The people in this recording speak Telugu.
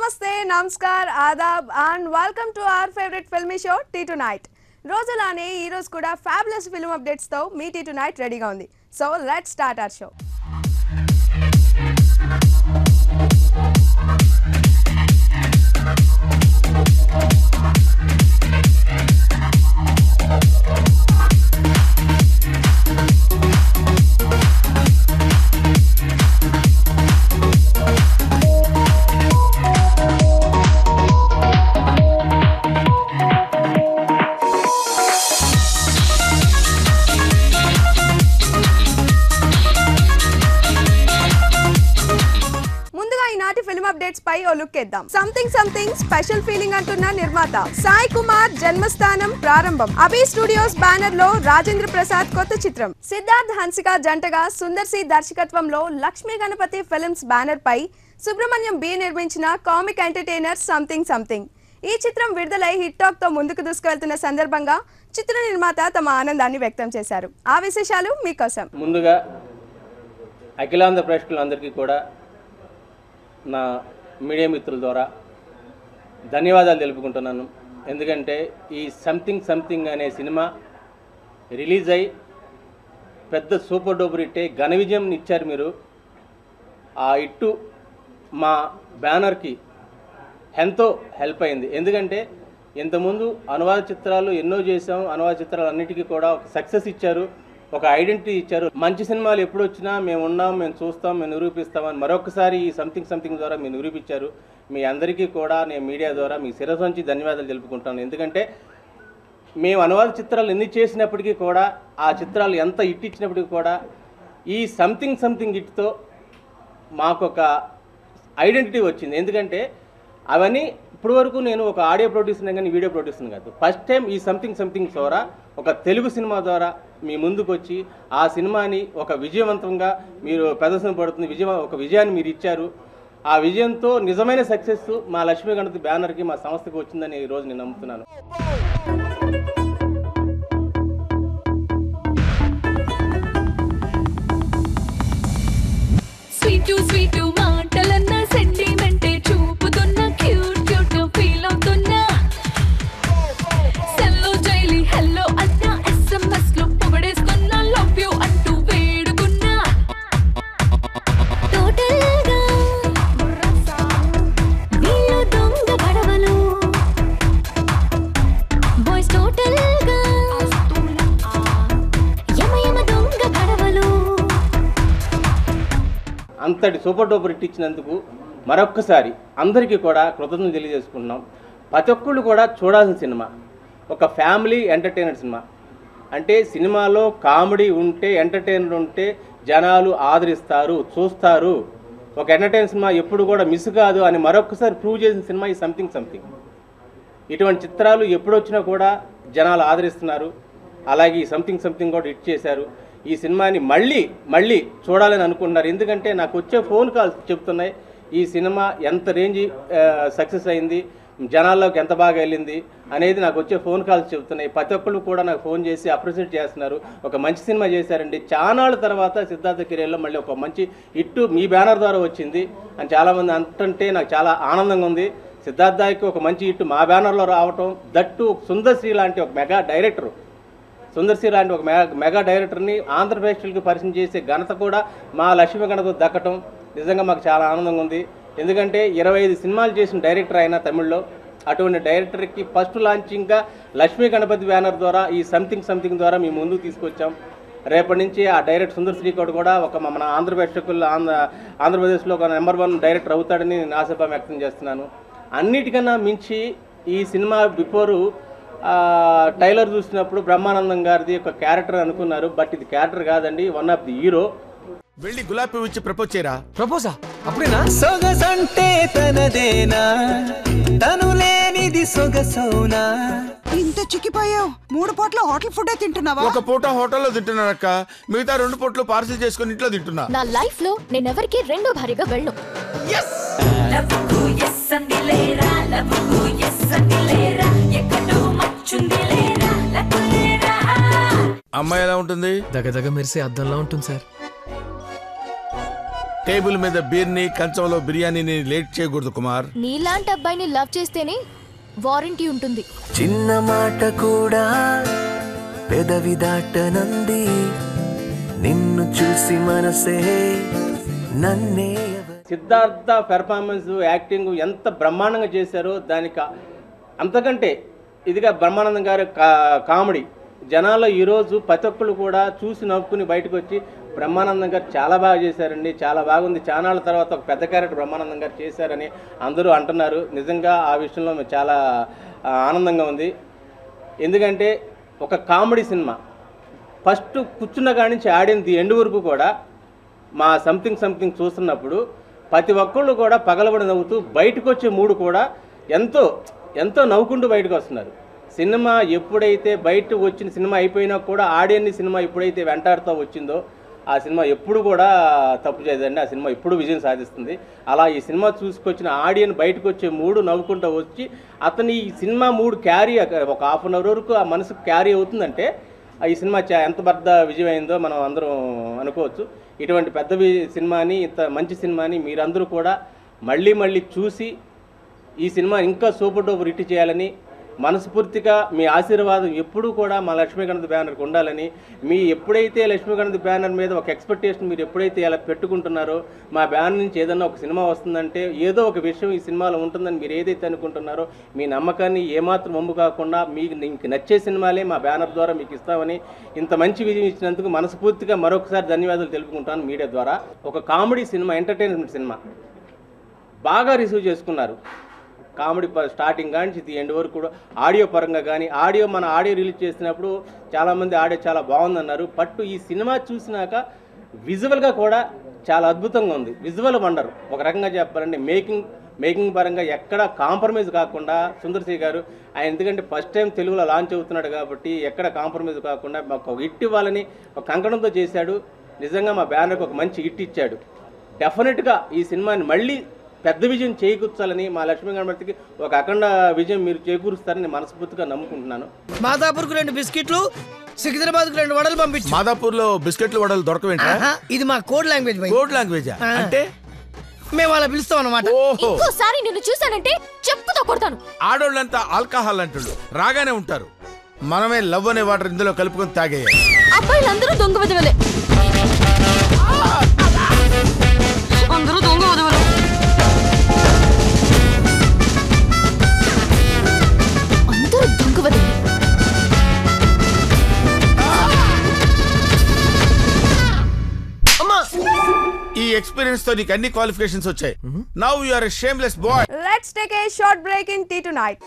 Namaste, Namaskar, Adab and welcome to our favorite filmy show Tea Tonight. రోజులానే ఈ రోజు కూడా ఫ్యాబులస్ ఫిల్మ్ అప్డేట్స్ తో మీ టీ టునైట్ రెడీగా ఉంది. So let's start our show. పై ఓ లుక్ ఇద్దాం. సంథింగ్ స్పెషల్ ఫీలింగ్ అంటున్న నిర్మాత సాయి కుమార్ జన్మస్థానం ప్రారంభం. అభి స్టూడియోస్ బ్యానర్ లో రాజేంద్ర ప్రసాద్ కొత్త చిత్రం. సిద్ధార్థ్ హన్సిక జంటగా సుందర్ సి దర్శకత్వంలో లక్ష్మీ గణపతి ఫిల్మ్స్ బ్యానర్ పై సుబ్రహ్మణ్యం బి నిర్మించిన కామిక్ ఎంటర్టైనర్ సంథింగ్. ఈ చిత్రం విడుదలై హిట్ టాక్ తో ముందుకు దూసుకెళ్తున్న సందర్భంగా చిత్ర నిర్మాత తమ ఆనందాన్ని వ్యక్తం చేశారు. ఆ విశేషాలు మీకోసం. ముందుగా అఖిలాంధ్ర ప్రేక్షకులందరికీ కూడా నా మీడియా మిత్రుల ద్వారా ధన్యవాదాలు తెలుపుకుంటున్నాను. ఎందుకంటే ఈ సంథింగ్ అనే సినిమా రిలీజ్ అయ్యి పెద్ద సూపర్ డూపర్ హిట్టే ఘన విజయం ఇచ్చారు మీరు. ఆ ఇట్టు మా బ్యానర్కి ఎంతో హెల్ప్ అయింది. ఎందుకంటే ఇంతకుముందు అనువాద చిత్రాలు ఎన్నో చేసాం. అనువాద చిత్రాలు అన్నిటికీ కూడా ఒక సక్సెస్ ఇచ్చారు, ఒక ఐడెంటిటీ ఇచ్చారు. మంచి సినిమాలు ఎప్పుడు వచ్చినా మేము ఉన్నాం, మేము చూస్తాం, మేము నిరూపిస్తామని మరొకసారి ఈ సంథింగ్ ద్వారా మీరు నిరూపించారు. మీ అందరికీ కూడా నేను మీడియా ద్వారా మీ శిరస్సు నుంచి ధన్యవాదాలు తెలుపుకుంటాను. ఎందుకంటే మేము అనువాద చిత్రాలు ఎన్ని చేసినప్పటికీ కూడా, ఆ చిత్రాలు ఎంత హిట్ ఇచ్చినప్పటికీ కూడా ఈ సంథింగ్ హిట్తో మాకు ఒక ఐడెంటిటీ వచ్చింది. ఎందుకంటే అవన్నీ ఇప్పటి వరకు నేను ఒక ఆడియో ప్రొడ్యూసర్ కానీ వీడియో ప్రొడ్యూసర్ కాదు. ఫస్ట్ టైం ఈ సంథింగ్ ద్వారా ఒక తెలుగు సినిమా ద్వారా మీ ముందుకు వచ్చి ఆ సినిమాని ఒక విజయవంతంగా మీరు ప్రదర్శన పడుతుంది, ఒక విజయాన్ని మీరు ఇచ్చారు. ఆ విజయంతో నిజమైన సక్సెస్ మా లక్ష్మీ గణపతి బ్యానర్కి, మా సంస్థకి వచ్చిందని ఈరోజు నేను నమ్ముతున్నాను. స్వీటు మాటలన్న సెంటిమెంటే చూపుతున్న క్యూట్ ఫీల్ అవుతున్నా. సెల్లో జైలి హెల్లో అన్న SMS లో పొగడేస్తున్నా, లవ్ యూ అంటూ వేడుకున్నా. టోటల్గా వీళ్ళు దొంగ గడవలు, బాయ్స్ టోటల్గా యమ దొంగ గడవలు. అంతటి సూపర్ డూపర్ హిట్ ఇచ్చినందుకు మరొక్కసారి అందరికీ కూడా కృతజ్ఞతలు తెలియజేసుకుంటున్నాం. ప్రతి ఒక్కళ్ళు కూడా చూడాల్సిన సినిమా, ఒక ఫ్యామిలీ ఎంటర్టైనర్ సినిమా. అంటే సినిమాలో కామెడీ ఉంటే, ఎంటర్టైనర్ ఉంటే జనాలు ఆదరిస్తారు, చూస్తారు. ఒక ఎంటర్టైనర్ సినిమా ఎప్పుడు కూడా మిస్ కాదు అని మరొకసారి ప్రూవ్ చేసిన సినిమా ఈ సంథింగ్. ఇటువంటి చిత్రాలు ఎప్పుడు వచ్చినా కూడా జనాలు ఆదరిస్తున్నారు. అలాగే ఈ సంథింగ్ కూడా హిట్ చేశారు. ఈ సినిమాని మళ్ళీ చూడాలని అనుకుంటున్నారు. ఎందుకంటే నాకు వచ్చే ఫోన్ కాల్స్ చెప్తున్నాయి ఈ సినిమా ఎంత రేంజ్ సక్సెస్ అయింది, జనాల్లోకి ఎంత బాగా వెళ్ళింది అనేది నాకు వచ్చే ఫోన్ కాల్స్ చెప్తున్నాయి. ప్రతి ఒక్కళ్ళు కూడా నాకు ఫోన్ చేసి అప్రిషియేట్ చేస్తున్నారు. ఒక మంచి సినిమా చేశారండి, చానాళ్ళ తర్వాత సిద్ధార్థ కెరీర్లో మళ్ళీ ఒక మంచి హిట్ మీ బ్యానర్ ద్వారా వచ్చింది అని చాలామంది అంటుంటే నాకు చాలా ఆనందంగా ఉంది. సిద్ధార్థకి ఒక మంచి హిట్ మా బ్యానర్లో రావటం, దట్టు సుందర్ శ్రీ లాంటి ఒక మెగా డైరెక్టర్, సుందర్ సి లాంటి ఒక మెగా డైరెక్టర్ని ఆంధ్రప్రదేశ్కి పరిచయం చేసే ఘనత కూడా మా లక్ష్మీ గణపతి దక్కటం నిజంగా మాకు చాలా ఆనందంగా ఉంది. ఎందుకంటే 25 సినిమాలు చేసిన డైరెక్టర్ అయినా తమిళ్లో, అటువంటి డైరెక్టర్కి ఫస్ట్ లాంచింగ్గా లక్ష్మీ గణపతి బ్యానర్ ద్వారా ఈ సంథింగ్ ద్వారా మేము ముందుకు తీసుకొచ్చాం. రేపటి నుంచి ఆ డైరెక్టర్ సుందర్ శ్రీ కూడా ఒక మన ఆంధ్రప్రదేశ్లో ఒక నెంబర్ 1 డైరెక్టర్ అవుతాడని నేను ఆశాభావం వ్యక్తం చేస్తున్నాను. అన్నిటికన్నా మించి ఈ సినిమా బిఫోరు టైలర్ చూసినప్పుడు బ్రహ్మానందం గారిది ఒక క్యారెక్టర్ అనుకున్నారు. బట్ ఇది క్యారెక్టర్ కాదండి, వన్ ఆఫ్ ది హీరో. వెళ్ళి గులాబీ పువ్వు ఇచ్చి ప్రపోజ్ చేయరా. ప్రపోజా? అప్పుడేనా? సొగసంటే తనదేనా, తను లేనిది సొగసౌనా. ఇంత చిక్కిపోయావు, 3 పూట్ల హోటల్ ఫుడ్ తింటున్నావా? ఒక పూట హోటల్లో తింటున్నానక్క, మిగతా 2 పూటలు పార్సిల్ చేసుకుని ఇంట్లో తింటున్నా. నా లైఫ్ లో నేనెవరికి రెండో భారీగా వెళ్ళను. అమ్మాయి ఎలా ఉంటుంది? దగ్గ మెరిసే అద్దంలా ఉంటుంది సార్. టేబుల్ మీద బీర్ని కంచంలో బిర్యానీని లేట్ చేయకూడదు కుమార్. నీలాంటి అబ్బాయిని లవ్ చేస్తేనే వారంటీ ఉంటుంది. చిన్న మాట కూడా పెదవి దాటనంది, నిన్ను చూసి మనసే నన్నే. సిద్ధార్థ పెర్ఫార్మెన్స్ యాక్టింగ్ ఎంత బ్రహ్మాండంగా చేశారో దానికి అంతకంటే ఇదిగా బ్రహ్మానందం గారి కామెడీ జనాల్లో ఈరోజు ప్రతి ఒక్కళ్ళు కూడా చూసి నవ్వుకుని బయటకు వచ్చి బ్రహ్మానందం గారు చాలా బాగా చేశారండి, చాలా బాగుంది, చానాళ్ళ తర్వాత ఒక పెద్ద క్యారెక్టర్ బ్రహ్మానందం గారు చేశారని అందరూ అంటున్నారు. నిజంగా ఆ విషయంలో చాలా ఆనందంగా ఉంది. ఎందుకంటే ఒక కామెడీ సినిమా ఫస్ట్ కూర్చున్న కాడి నుంచి ఆడింది ఎండ్ వరకు కూడా మా సంథింగ్ చూస్తున్నప్పుడు ప్రతి ఒక్కళ్ళు కూడా పగలబడి నవ్వుతూ బయటకు వచ్చే మూడు కూడా ఎంతో నవ్వుకుంటూ బయటకు వస్తున్నారు. సినిమా ఎప్పుడైతే బయటకు వచ్చిన సినిమా అయిపోయినా కూడా ఆడియన్ని సినిమా ఎప్పుడైతే వెంటాడుతూ వచ్చిందో ఆ సినిమా ఎప్పుడు కూడా తప్పు చేయదండి, ఆ సినిమా ఎప్పుడు విజయం సాధిస్తుంది. అలా ఈ సినిమా చూసుకొచ్చిన ఆడియన్ బయటకు వచ్చే మూడు నవ్వుకుంటూ వచ్చి అతని ఈ సినిమా మూడు క్యారీ ఒక హాఫ్ అన్ అవర్ వరకు ఆ మనసుకు క్యారీ అవుతుందంటే ఈ సినిమా ఎంత పెద్ద విజయం అయిందో మనం అందరం అనుకోవచ్చు. ఇటువంటి పెద్ద సినిమాని, ఇంత మంచి సినిమాని మీరందరూ కూడా మళ్ళీ చూసి ఈ సినిమా ఇంకా సూపర్ డూపర్ హిట్ చేయాలని మనస్ఫూర్తిగా మీ ఆశీర్వాదం ఎప్పుడూ కూడా మా లక్ష్మీగణప బ్యానర్కి ఉండాలని, మీ ఎప్పుడైతే లక్ష్మీగణప బ్యానర్ మీద ఒక ఎక్స్పెక్టేషన్ మీరు ఎప్పుడైతే ఇలా పెట్టుకుంటున్నారో మా బ్యానర్ నుంచి ఏదన్నా ఒక సినిమా వస్తుందంటే ఏదో ఒక విషయం ఈ సినిమాలో ఉంటుందని మీరు ఏదైతే అనుకుంటున్నారో మీ నమ్మకాన్ని ఏమాత్రం వమ్ము కాకుండా మీకు నచ్చే సినిమాలే మా బ్యానర్ ద్వారా మీకు ఇస్తామని ఇంత మంచి విజయం ఇచ్చినందుకు మనస్ఫూర్తిగా మరొకసారి ధన్యవాదాలు తెలుపుకుంటాను మీడియా ద్వారా. ఒక కామెడీ సినిమా, ఎంటర్టైన్మెంట్ సినిమా బాగా రిసీవ్ చేసుకున్నారు. కామెడీ స్టార్టింగ్ కానీ ఎండ్ వరకు కూడా ఆడియో పరంగా కానీ మన ఆడియో రిలీజ్ చేసినప్పుడు చాలామంది ఆడియో చాలా బాగుందన్నారు. బట్ ఈ సినిమా చూసినాక విజువల్గా కూడా చాలా అద్భుతంగా ఉంది. విజువల్ వండర్ ఒక రకంగా చెప్పాలంటే మేకింగ్ పరంగా ఎక్కడ కాంప్రమైజ్ కాకుండా సుందర్ సి గారు ఆయన ఎందుకంటే ఫస్ట్ టైం తెలుగులో లాంచ్ అవుతున్నాడు కాబట్టి ఎక్కడ కాంప్రమైజ్ కాకుండా మాకు ఒక హిట్ ఇవ్వాలని ఒక కంకణంతో చేశాడు. నిజంగా మా బ్యానర్కి ఒక మంచి హిట్ ఇచ్చాడు. డెఫినెట్గా ఈ సినిమాని మళ్ళీ పెద్ద విజయం చేకూర్చాలని మా లక్ష్మీ గణపతికి ఒక అఖండ విజయం మీరు చేకూరుస్తారని మనస్ఫూర్తిగా నమ్ముకుంటున్నాను. మాదాపూర్కు 2 బిస్కెట్లు, సికింద్రాబాద్కు 2 వడలు పంపించు. మాదాపూర్లో బిస్కెట్లు వడలు దొరకవేంటి? ఇది మా కోడ్ లాంగ్వేజ్. కోడ్ లాంగ్వేజ్ అంటే మేము అలా పిలుస్తాం అన్నమాట. ఇంకోసారి నిన్ను చూసానంటే చెప్పుతో కొడతాను. ఆడోళ్ళంతా ఆల్కహాల్ అంటుళ్ళు రాగానే ఉంటారు. మనమే లవ్ అనే వాటర్ ఇందులో కలుపుకొని తాగేయాలి. అబ్బాయిలందరూ దొంగ విధవలే. అందరూ దొంగ విధవలే. ఈ ఎక్స్పీరియన్స్ తో నీకు అన్ని క్వాలిఫికేషన్స్ వచ్చాయి. Now you are a shameless boy. Let's take a short break in Tea Tonight.